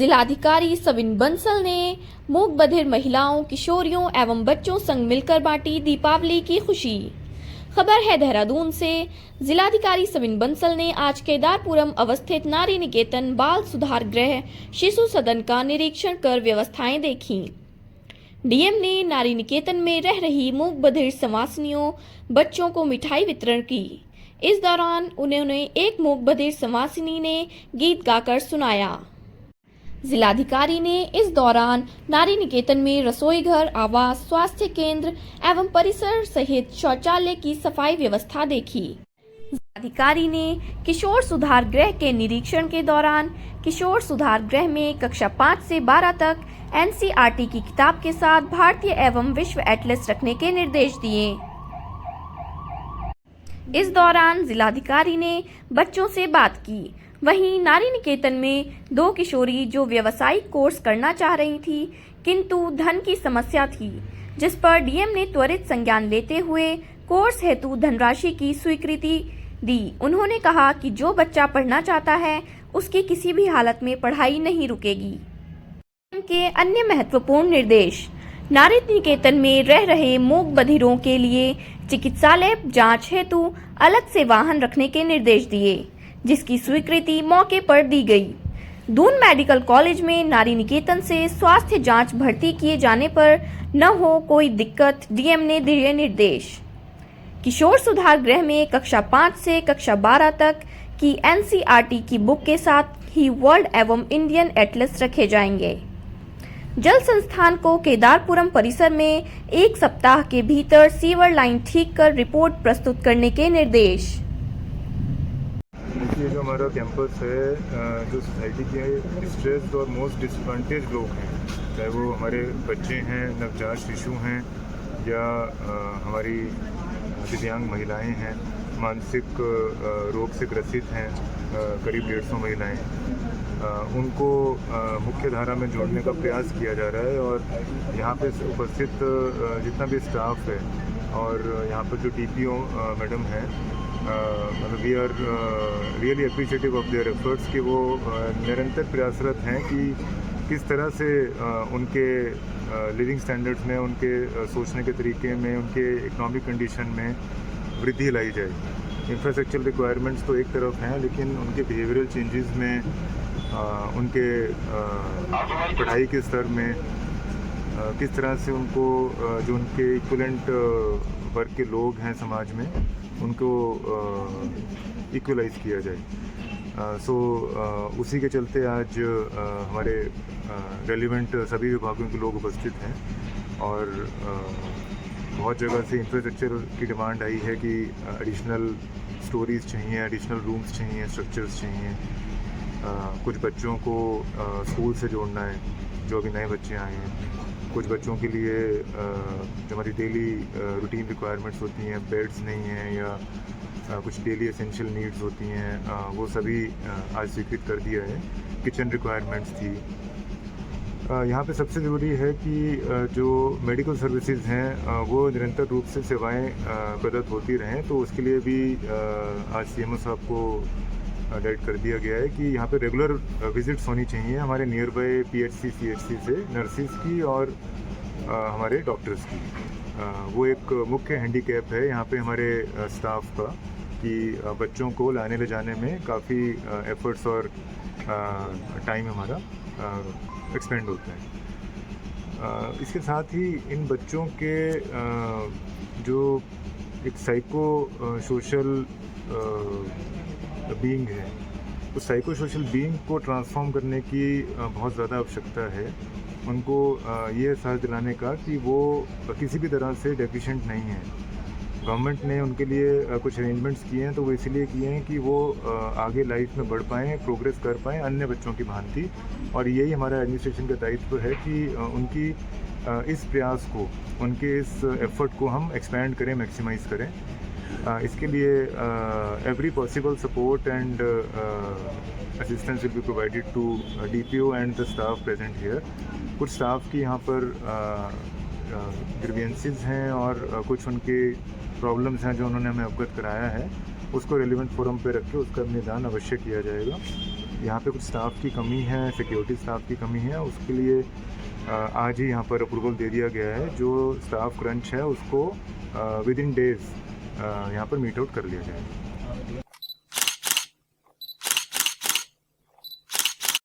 जिलाधिकारी सविन बंसल ने मूक बधिर महिलाओं, किशोरियों एवं बच्चों संग मिलकर बांटी दीपावली की खुशी। खबर है देहरादून से। जिलाधिकारी सविन बंसल ने आज केदारपुरम अवस्थित नारी निकेतन बाल सुधार गृह शिशु सदन का निरीक्षण कर व्यवस्थाएं देखी। डीएम ने नारी निकेतन में रह रही मूक बधिर संवासिनियों, बच्चों को मिठाई वितरण की। इस दौरान उन्होंने एक मूक बधिर संवासिनी ने गीत गाकर सुनाया। जिलाधिकारी ने इस दौरान नारी निकेतन में रसोई घर, आवास, स्वास्थ्य केंद्र एवं परिसर सहित शौचालय की सफाई व्यवस्था देखी। जिलाधिकारी ने किशोर सुधार गृह के निरीक्षण के दौरान किशोर सुधार गृह में कक्षा 5 से 12 तक एनसीईआरटी की किताब के साथ भारतीय एवं विश्व एटलस रखने के निर्देश दिए। इस दौरान जिलाधिकारी ने बच्चों से बात की। वहीं नारी निकेतन में 2 किशोरी जो व्यवसायिक कोर्स करना चाह रही थी, किंतु धन की समस्या थी, जिस पर डीएम ने त्वरित संज्ञान लेते हुए कोर्स हेतु धनराशि की स्वीकृति दी। उन्होंने कहा कि जो बच्चा पढ़ना चाहता है उसकी किसी भी हालत में पढ़ाई नहीं रुकेगी। डीएम के अन्य महत्वपूर्ण निर्देश, नारी निकेतन में रह रहे मूक बधिरों के लिए चिकित्सालय जांच हेतु अलग से वाहन रखने के निर्देश दिए, जिसकी स्वीकृति मौके पर दी गई। दून मेडिकल कॉलेज में नारी निकेतन से स्वास्थ्य जांच भर्ती किए जाने पर न हो कोई दिक्कत, डीएम ने दिए निर्देश। किशोर सुधार गृह में कक्षा 5 से कक्षा 12 तक की एनसीईआरटी की बुक के साथ ही वर्ल्ड एवं इंडियन एटलस रखे जाएंगे। जल संस्थान को केदारपुरम परिसर में 1 सप्ताह के भीतर सीवर लाइन ठीक कर रिपोर्ट प्रस्तुत करने के निर्देश। ये जो हमारा कैंपस है, जो सोसाइटी के स्ट्रेस्ड और मोस्ट डिसएडवांटेज लोग हैं, चाहे वो हमारे बच्चे हैं, नवजात शिशु हैं या हमारी दिव्यांग महिलाएं हैं, मानसिक रोग से ग्रसित हैं, करीब 150 महिलाएं, उनको मुख्य धारा में जोड़ने का प्रयास किया जा रहा है। और यहाँ पे उपस्थित जितना भी स्टाफ है और यहाँ पर जो टीपीओ मैडम हैं, मतलब we are really appreciative of their efforts कि वो निरंतर प्रयासरत हैं कि किस तरह से उनके लिविंग स्टैंडर्ड्स में, उनके सोचने के तरीके में, उनके इकोनॉमिक कंडीशन में वृद्धि लाई जाए। इंफ्रास्ट्रक्चर रिक्वायरमेंट्स तो एक तरफ हैं, लेकिन उनके बिहेवियरल चेंजेस में, उनके पढ़ाई के स्तर में किस तरह से उनको जो उनके इक्विवेलेंट वर्ग के लोग हैं समाज में, उनको इक्वलाइज किया जाए। उसी के चलते आज हमारे रेलिवेंट सभी विभागों के लोग उपस्थित हैं और बहुत जगह से इंफ्रास्ट्रक्चर की डिमांड आई है कि एडिशनल स्टोरीज चाहिए, एडिशनल रूम्स चाहिए, स्ट्रक्चर्स चाहिए। कुछ बच्चों को स्कूल से जोड़ना है, जो अभी नए बच्चे आए हैं। कुछ बच्चों के लिए जो हमारी डेली रूटीन रिक्वायरमेंट्स होती हैं, बेड्स नहीं हैं या कुछ डेली एसेंशियल नीड्स होती हैं, वो सभी आज स्वीकृत कर दिया है। किचन रिक्वायरमेंट्स थी। यहाँ पे सबसे ज़रूरी है कि जो मेडिकल सर्विसेज हैं वो निरंतर रूप से सेवाएं प्रदत्त होती रहें, तो उसके लिए भी आज सीएमओ साहब को डायरेक्ट कर दिया गया है कि यहाँ पे रेगुलर विजिट्स होनी चाहिए हमारे नियर बाय पीएचसी सीएचसी से, नर्सिस की और हमारे डॉक्टर्स की। वो एक मुख्य हैंडीकैप है यहाँ पे हमारे स्टाफ का कि बच्चों को लाने ले जाने में काफ़ी एफर्ट्स और टाइम हमारा एक्सपेंड होता है। इसके साथ ही इन बच्चों के जो एक साइको सोशल बीइंग है, उस साइको सोशल बीइंग को ट्रांसफॉर्म करने की बहुत ज़्यादा आवश्यकता है। उनको ये एहसास दिलाने का कि वो किसी भी तरह से डेफिशिएंट नहीं है। गवर्नमेंट ने उनके लिए कुछ अरेंजमेंट्स किए हैं, तो वो इसीलिए किए हैं कि वो आगे लाइफ में बढ़ पाएँ, प्रोग्रेस कर पाएँ अन्य बच्चों की भांति। और यही हमारा एडमिनिस्ट्रेशन का दायित्व है कि उनकी इस प्रयास को, उनके इस एफर्ट को हम एक्सपैंड करें, मैक्सिमाइज़ करें। इसके लिए every possible support and assistance will be provided to DPO and the staff present here. कुछ स्टाफ की यहाँ पर ग्रीवियंसेस हैं और कुछ उनके प्रॉब्लम्स हैं जो उन्होंने हमें अवगत कराया है, उसको रेलिवेंट फोरम पे रख के उसका निदान अवश्य किया जाएगा। यहाँ पे कुछ स्टाफ की कमी है, सिक्योरिटी स्टाफ की कमी है, उसके लिए आज ही यहाँ पर अप्रूवल दे दिया गया है। जो स्टाफ क्रंच है उसको विद इन डेज यहाँ पर मीट आउट कर लिया जाएगा।